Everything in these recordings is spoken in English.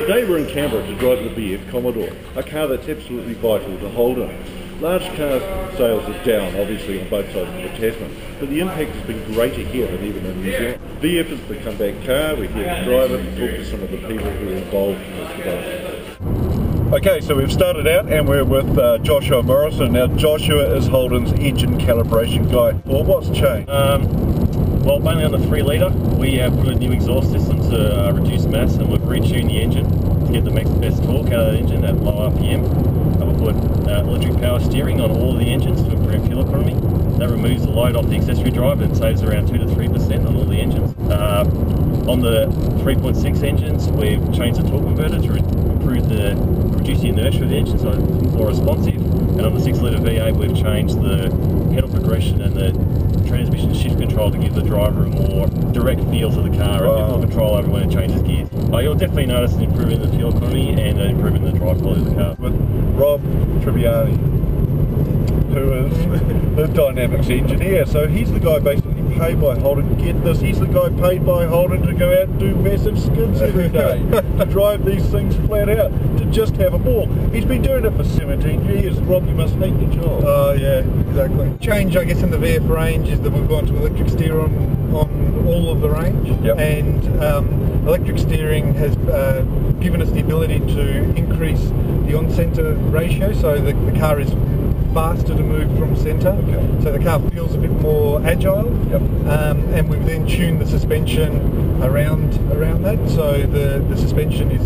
Today we're in Canberra to drive the VF Commodore, a car that's absolutely vital to Holden. Large car sales are down, obviously, on both sides of the Tasman, but the impact has been greater here than even in New Zealand. VF is the comeback car. We're here to drive it and talk to some of the people who are involved in this development. Okay, so we've started out and we're with Joshua Morrison. Now Joshua is Holden's engine calibration guy. Well, what's changed? Well, mainly on the 3 litre, we have put a new exhaust system to reduce mass, and we've retuned the engine to get the best torque out of the engine at low RPM. We've put electric power steering on all of the engines to improve fuel economy. That removes the load off the accessory drive and saves around 2 to 3% on all the engines. On the 3.6 engines, we've changed the torque converter to reduce the inertia of the engine so it's more responsive. And on the 6 litre V8, we've changed the pedal progression and the transmission shift control to give the driver a more direct feel to the car and a bit more control over when it changes gears. You'll definitely notice an improvement in the fuel economy and an improvement in the drive quality of the car. With Rob Tribbiani, who is the dynamics engineer. So he's the guy basically paid by Holden. Get this, he's the guy paid by Holden to go out and do massive skids every day, to drive these things flat out, to just have a ball. He's been doing it for 17 years. Rob, you must hate the job. Oh yeah, exactly. Change, I guess, in the VF range is that we've gone to electric steer on all of the range. Yep. And electric steering has given us the ability to increase the on-centre ratio, so the car is faster to move from centre, so the car feels a bit more agile. Yep. And we've then tuned the suspension around that, so the suspension is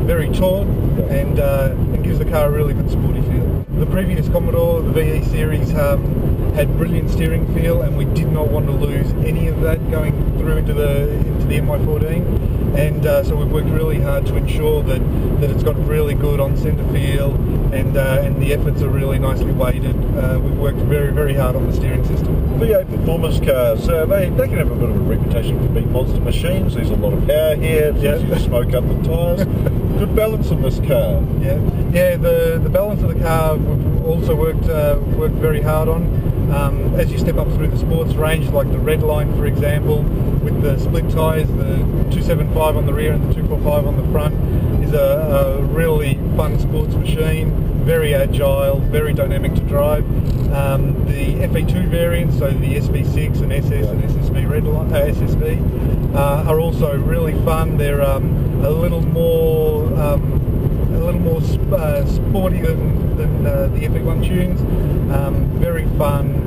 very taut and gives the car a really good sporty feel. The previous Commodore, the VE series, had brilliant steering feel, and we did not want to lose any of that going through into the MY14, and so we've worked really hard to ensure that it's got really good on-centre feel, and the efforts are really nicely weighted. We've worked very, very hard on the steering system. V8 performance cars, they can have a bit of a reputation for being monster machines. There's a lot of power here, it's easy to smoke up the tyres. Good balance in this car. Yeah. The balance of the car we've also worked very hard on. As you step up through the sports range, like the red line, for example, with the split tyres, the 275 on the rear and the 245 on the front, is a really fun sports machine. Very agile, very dynamic to drive. The FE2 variants, so the SV6 and SS and SSV SSV, are also really fun. They're a little more sporty than the FE1 tunes. Very fun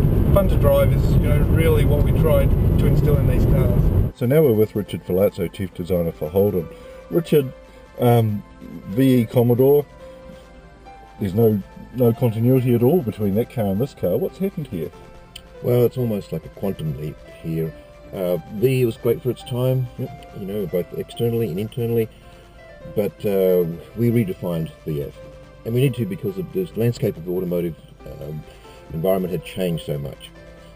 to drive is really what we tried to instill in these cars. So now we're with Richard Filazzo, Chief Designer for Holden. Richard, VE Commodore, there's no continuity at all between that car and this car. What's happened here? Well, it's almost like a quantum leap here. VE was great for its time, both externally and internally, but we redefined VF. And we need to, because the landscape of the automotive environment had changed so much.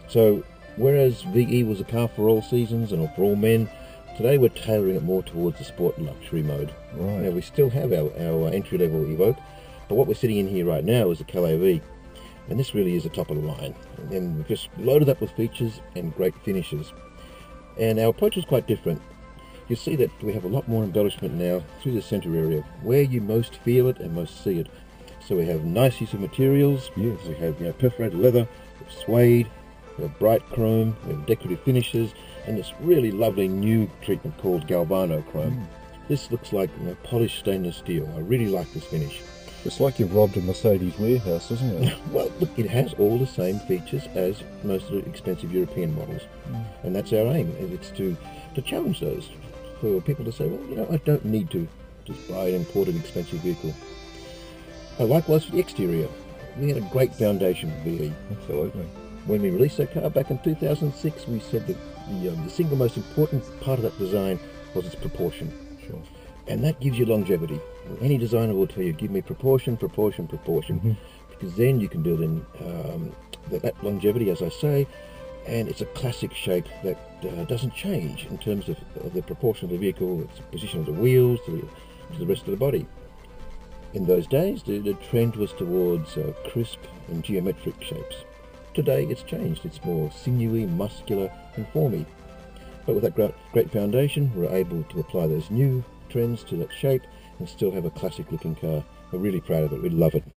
So whereas VE was a car for all seasons and for all men, today we're tailoring it more towards the sport and luxury mode. Right. Now we still have our entry-level Evoque, but what we're sitting in here right now is a Calais V, and this really is the top of the line. And then we've just loaded up with features and great finishes. And our approach is quite different. You see that we have a lot more embellishment now through the centre area, where you most feel it and most see it. So we have nice use of materials. Yes. We have perforated leather, we have suede, we have bright chrome, we have decorative finishes, and this really lovely new treatment called Galvano chrome. This looks like polished stainless steel. I really like this finish. It's like you've robbed a Mercedes warehouse, isn't it? Well, look, it has all the same features as most of the expensive European models, and that's our aim. It's to challenge those, for people to say, well, I don't need to just buy an imported expensive vehicle. Likewise for the exterior, we had a great foundation for VE. Absolutely. When we released that car back in 2006, we said that the single most important part of that design was its proportion. Sure. And that gives you longevity. Any designer will tell you, give me proportion, proportion, proportion, because then you can build in that longevity, as I say, and it's a classic shape that doesn't change in terms of the proportion of the vehicle, its position of the wheels to the rest of the body. In those days, the trend was towards crisp and geometric shapes. Today it's changed, it's more sinewy, muscular and formy. But with that great foundation, we're able to apply those new trends to that shape and still have a classic looking car. We're really proud of it. We love it.